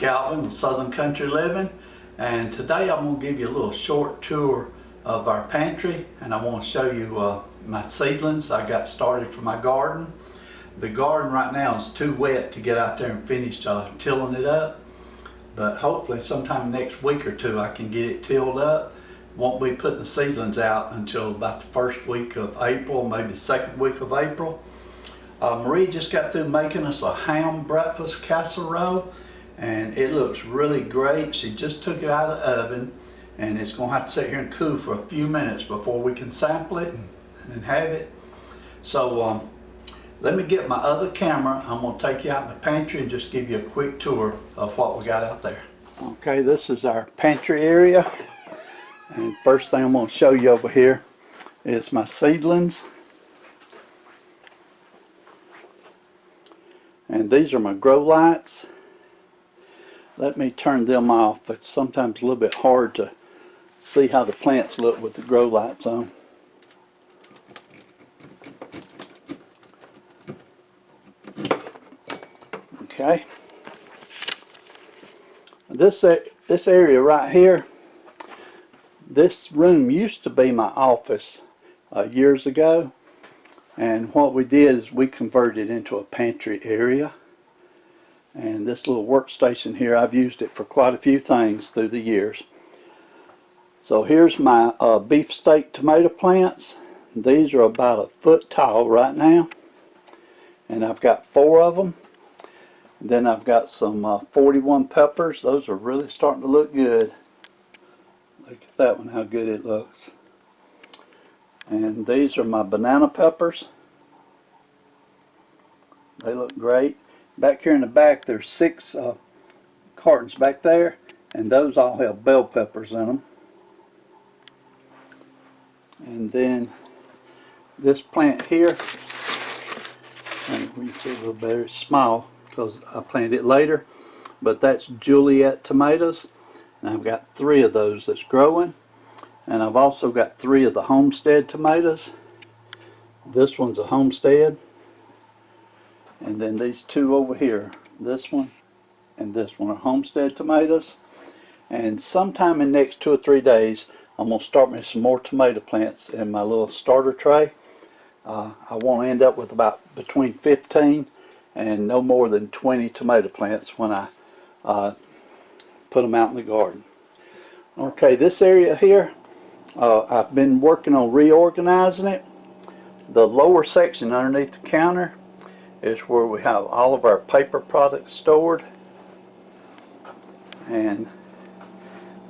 Calvin with Southern Country Living, and today I'm going to give you a little short tour of our pantry, and I want to show you my seedlings I got started for my garden. The garden right now is too wet to get out there and finish tilling it up, but hopefully sometime next week or two I can get it tilled up. Won't be putting the seedlings out until about the first week of April, maybe the second week of April. Marie just got through making us a ham breakfast casserole, and it looks really great. She just took it out of the oven, and it's going to have to sit here and cool for a few minutes before we can sample it and have it. So let me get my other camera. I'm going to take you out in the pantry and just give you a quick tour of what we got out there. Okay, this is our pantry area, and first thing I'm going to show you over here is my seedlings. And these are my grow lights. Let me turn them off. It's sometimes a little bit hard to see how the plants look with the grow lights on. Okay. This area right here, this room used to be my office years ago. And what we did is we converted it into a pantry area. And this little workstation here, I've used it for quite a few things through the years. So here's my beefsteak tomato plants. These are about a foot tall right now. And I've got 4 of them. Then I've got some 41 peppers. Those are really starting to look good. Look at that one, how good it looks. And these are my banana peppers. They look great. Back here in the back there's 6 cartons back there, and those all have bell peppers in them. And then this plant here, and you can see a little better, it's small because I planted it later, but that's Juliet tomatoes, and I've got 3 of those that's growing. And I've also got 3 of the Homestead tomatoes. This one's a Homestead. And then these 2 over here, this one and this one, are Homestead tomatoes. And sometime in the next 2 or 3 days, I'm going to start me some more tomato plants in my little starter tray. I want to end up with about between 15 and no more than 20 tomato plants when I put them out in the garden. Okay, this area here, I've been working on reorganizing it. The lower section underneath the counter is where we have all of our paper products stored. And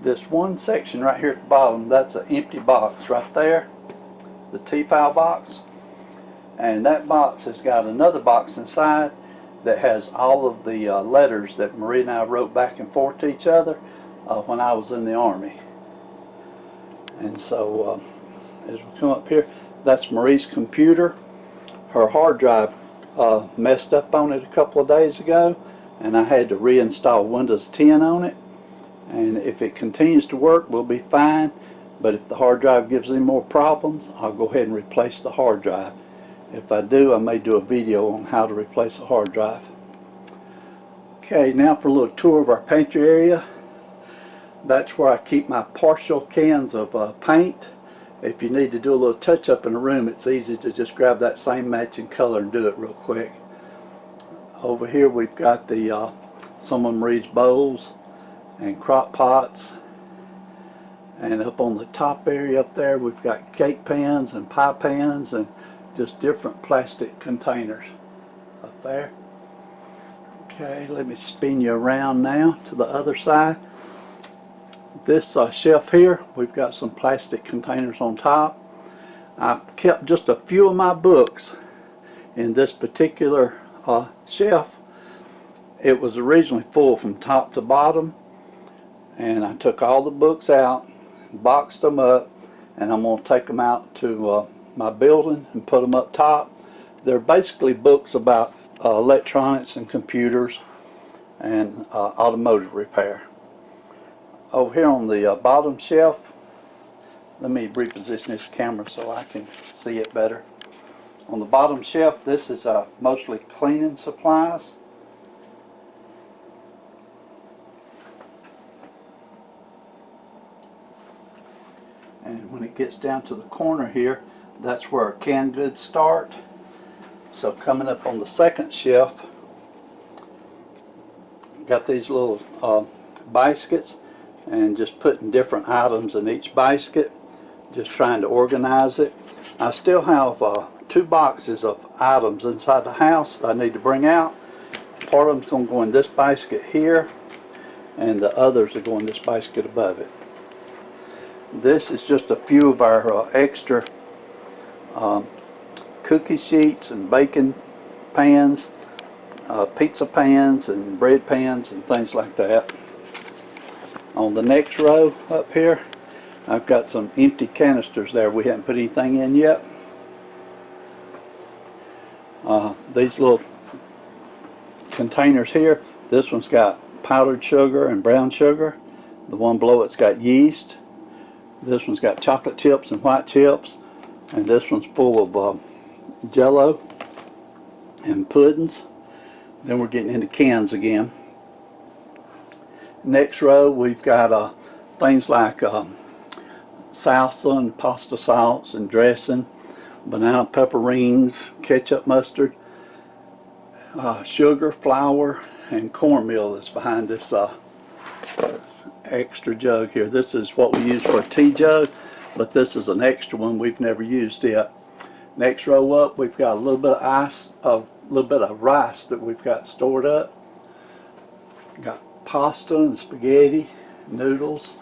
this one section right here at the bottom, that's an empty box right there, the T-file box. And that box has got another box inside that has all of the letters that Marie and I wrote back and forth to each other when I was in the Army. And so as we come up here, that's Marie's computer. Her hard drive messed up on it a couple of days ago, and I had to reinstall Windows 10 on it. And if it continues to work, we'll be fine. But if the hard drive gives any more problems, I'll go ahead and replace the hard drive. If I do, I may do a video on how to replace a hard drive. Okay, now for a little tour of our pantry area. That's where I keep my partial cans of paint. If you need to do a little touch up in the room, it's easy to just grab that same matching color and do it real quick. Over here we've got the some of Marie's bowls and crock pots. And up on the top area up there we've got cake pans and pie pans and just different plastic containers up there. Okay, let me spin you around now to the other side. This shelf here, we've got some plastic containers on top. I kept just a few of my books in this particular shelf. It was originally full from top to bottom, and I took all the books out, boxed them up, and I'm going to take them out to my building and put them up top. They're basically books about electronics and computers and automotive repair. Over here on the bottom shelf, let me reposition this camera so I can see it better. On the bottom shelf, this is mostly cleaning supplies. And when it gets down to the corner here, that's where our canned goods start. So coming up on the second shelf, got these little baskets, and just putting different items in each basket, just trying to organize it. I still have 2 boxes of items inside the house that I need to bring out. Part of them's going to go in this basket here, and the others are going in this basket above it. This is just a few of our extra cookie sheets and baking pans, pizza pans and bread pans and things like that. On the next row up here, I've got some empty canisters there. We haven't put anything in yet. These little containers here, this one's got powdered sugar and brown sugar. The one below it's got yeast. This one's got chocolate chips and white chips. And this one's full of Jello and puddings. Then we're getting into cans again. Next row we've got things like salsa and pasta sauce and dressing, banana pepper rings, ketchup, mustard, sugar, flour, and cornmeal is behind this extra jug here. This is what we use for a tea jug, but this is an extra one we've never used yet. Next row up, we've got a little bit of ice, a little bit of rice that we've got stored up. Got pasta and spaghetti, noodles.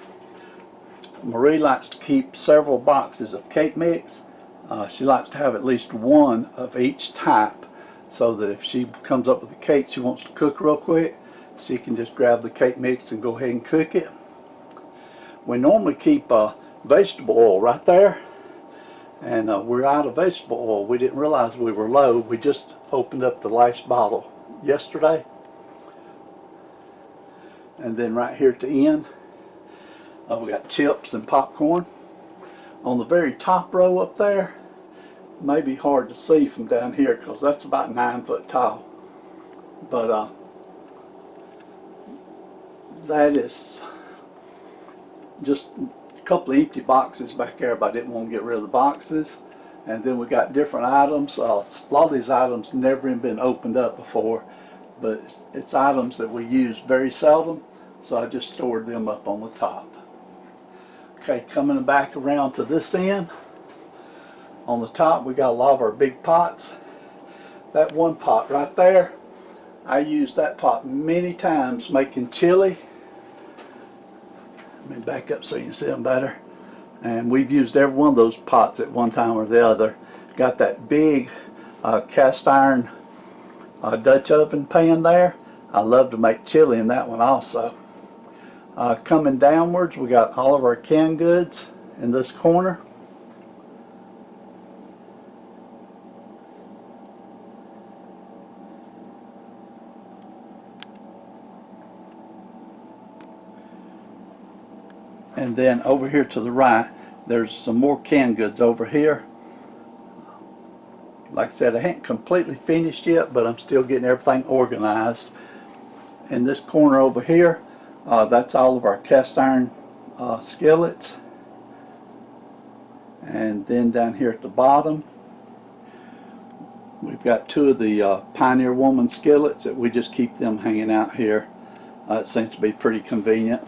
Marie likes to keep several boxes of cake mix. She likes to have at least one of each type, so that if she comes up with a cake she wants to cook real quick, she can just grab the cake mix and go ahead and cook it. We normally keep vegetable oil right there, and we're out of vegetable oil. We didn't realize we were low. We just opened up the last bottle yesterday. And then right here at the end, we got chips and popcorn. On the very top row up there, may be hard to see from down here because that's about 9 foot tall. But that is just a couple of empty boxes back there, but I didn't want to get rid of the boxes. And then we got different items. A lot of these items never even been opened up before, but it's items that we use very seldom, so I just stored them up on the top. Okay, coming back around to this end, on the top we got a lot of our big pots. That one pot right there, I used that pot many times making chili. Let me back up so you can see them better. And we've used every one of those pots at one time or the other. Got that big cast iron Dutch oven pan there. I love to make chili in that one also. Coming downwards, we got all of our canned goods in this corner. And then over here to the right, there's some more canned goods over here. Like I said, I haven't completely finished yet, but I'm still getting everything organized. In this corner over here, that's all of our cast iron skillets. And then down here at the bottom, we've got 2 of the Pioneer Woman skillets that we just keep them hanging out here. It seems to be pretty convenient.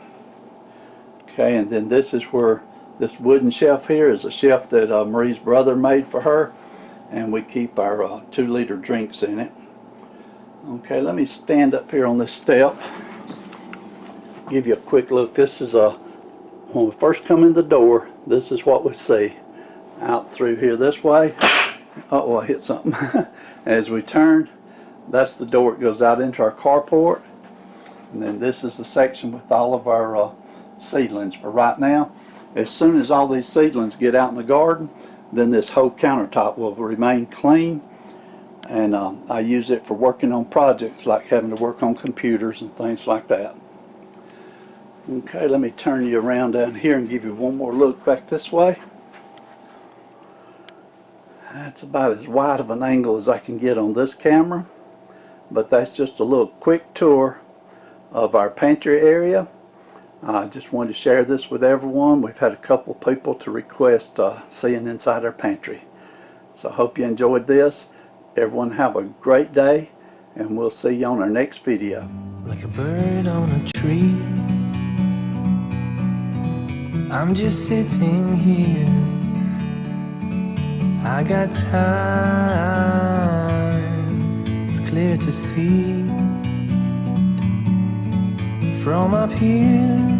Okay, and then this is where this wooden shelf here is a shelf that Marie's brother made for her, and we keep our 2-liter drinks in it. Okay, let me stand up here on this step, give you a quick look. This is when we first come in the door, this is what we see out through here this way. Oh, I hit something. As we turn, that's the door that goes out into our carport, and then this is the section with all of our seedlings for right now. As soon as all these seedlings get out in the garden, then this whole countertop will remain clean, and I use it for working on projects like having to work on computers and things like that. Okay, let me turn you around down here and give you one more look back this way. That's about as wide of an angle as I can get on this camera, but that's just a little quick tour of our pantry area. I just wanted to share this with everyone. We've had a couple people to request seeing inside our pantry. So I hope you enjoyed this. Everyone have a great day, and we'll see you on our next video. Like a bird on a tree, I'm just sitting here. I got time, it's clear to see. From up here